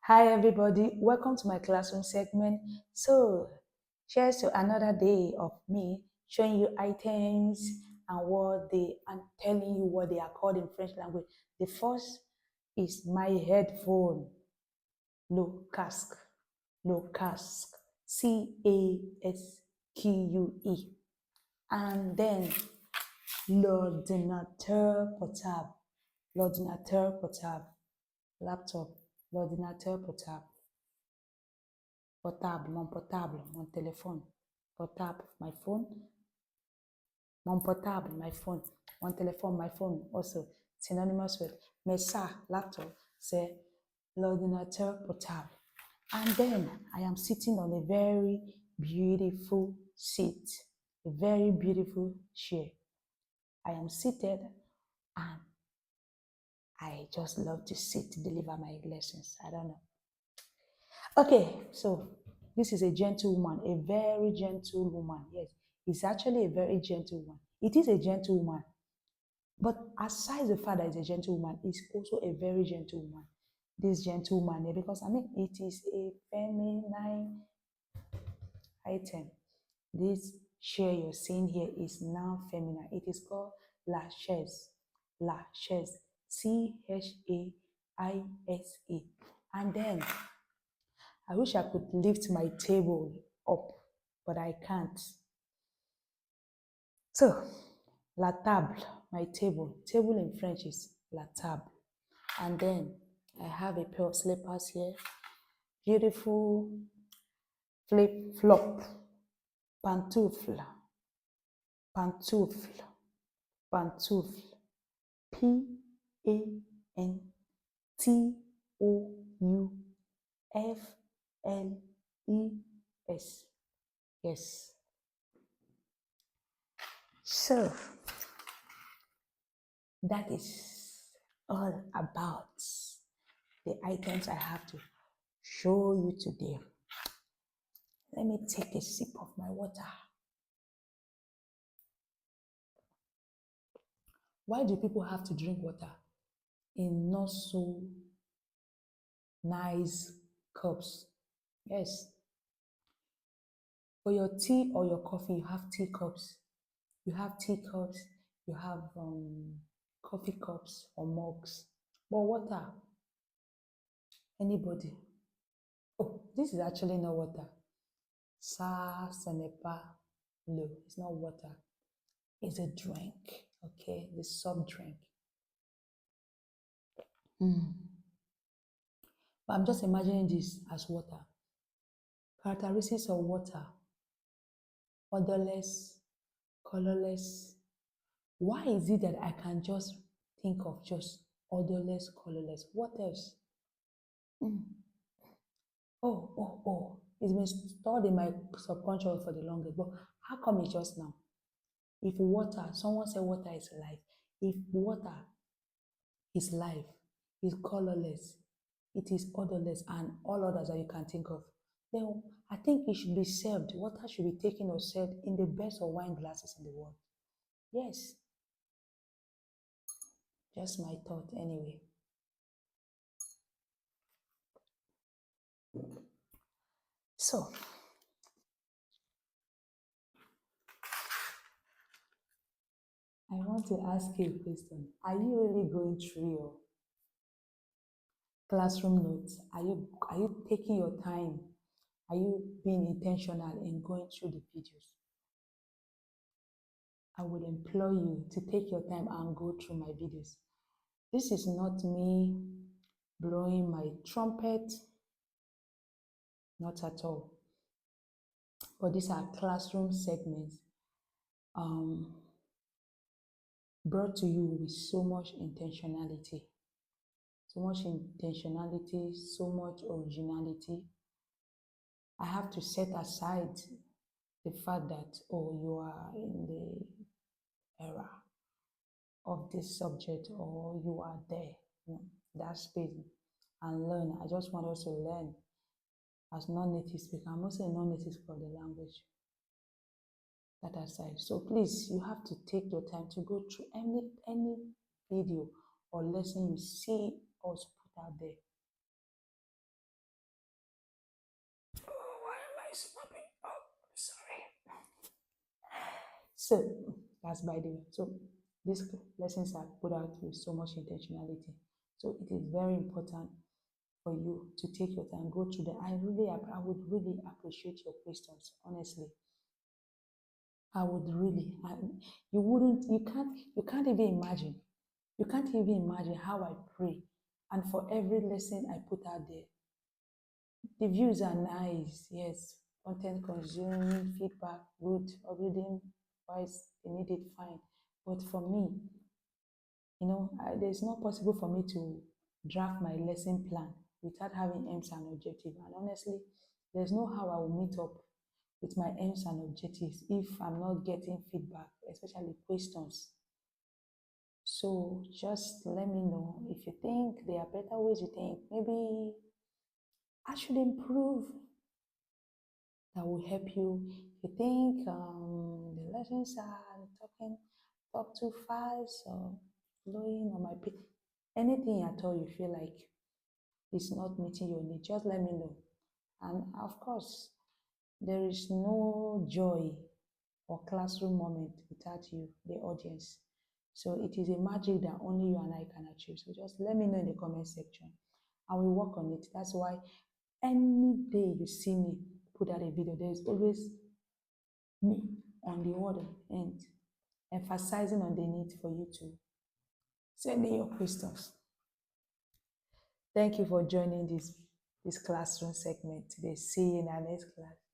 Hi, everybody. Welcome to my classroom segment. So, here's to another day of me showing you items and telling you what they are called in French language. The first is my headphone, le casque, le casque, CASQUE. And then l'ordinateur portable, l'ordinateur portable, laptop, l'ordinateur portable. Portable, mon téléphone. Portable, my phone. Mon portable, my phone. Mon téléphone, my phone. Also synonymous with mais ça, laptop, c'est l'ordinateur portable. And then I am sitting on a very beautiful seat, a very beautiful chair. I am seated and I just love to sit to deliver my lessons. I don't know. Okay, so this is a gentlewoman, a very gentle woman. Yes, it's actually a very gentle one. It is a gentlewoman. But aside the fact that it's a gentlewoman, it's also a very gentle woman. This gentlewoman, because I mean, it is a feminine item. This chair you're seeing here is now feminine. It is called la chaise. La chaise. CHAISE. And then I wish I could lift my table up, but I can't. So, la table, my table. Table in French is la table. And then I have a pair of slippers here. Beautiful flip-flop. Pantoufle. Pantoufle. Pantoufle. PANTOUFLES. Yes. So, that is all about the items I have to show you today. Let me take a sip of my water. Why do people have to drink water in not so nice cups? Yes. For your tea or your coffee, you have tea cups. You have tea cups, you have coffee cups or mugs. But water, anybody. Oh, this is actually not water. Ça, ce n'est pas l'eau. It's not water. It's a drink, okay? The soft drink. But I'm just imagining this as water. Characteristics of water: odorless, colorless. Why is it that I can just think of just odorless, colorless? What else? Oh. It's been stored in my subconscious for the longest. But how come it's just now? If water, someone said water is life. If water is life, is colorless, it is odorless, and all others that you can think of, then I think it should be served. Water should be taken or served in the best of wine glasses in the world. Yes. Just my thought anyway. So, I want to ask you a question. Are you really going through your classroom notes? Are you taking your time? Are you being intentional in going through the videos? I would implore you to take your time and go through my videos. This is not me blowing my trumpet, not at all. But these are classroom segments brought to you with so much intentionality. So much intentionality, so much originality. I have to set aside the fact that, oh, you are in the era of this subject, or you are there, that space, and learn. I just want us to learn as non-native speaker. I'm also a non-native speaker of the language. That aside, so please, you have to take your time to go through any video or lesson you see us put out there. So that's by the way. So these lessons are put out with so much intentionality. So it is very important for you to take your time, go through them. I would really appreciate your questions, honestly. I would really, you wouldn't, you can't even imagine. You can't even imagine how I pray. And for every lesson I put out there, the views are nice, yes. Content consumed, feedback, good, uploading wise, they need it fine. But for me, there's not possible for me to draft my lesson plan without having aims and objectives. And honestly, there's no how I will meet up with my aims and objectives if I'm not getting feedback, especially questions. So just let me know if you think there are better ways you think. Maybe I should improve that will help you. If you think the lessons are talk too fast or flowing or my anything at all you feel like is not meeting your need, just let me know. And of course, there is no joy or classroom moment without you, the audience. So it is a magic that only you and I can achieve. So just let me know in the comment section. I will work on it. That's why any day you see me put out a video, there's always me on the other end, emphasizing on the need for you to send me your questions. Thank you for joining this classroom segment today. See you in our next class.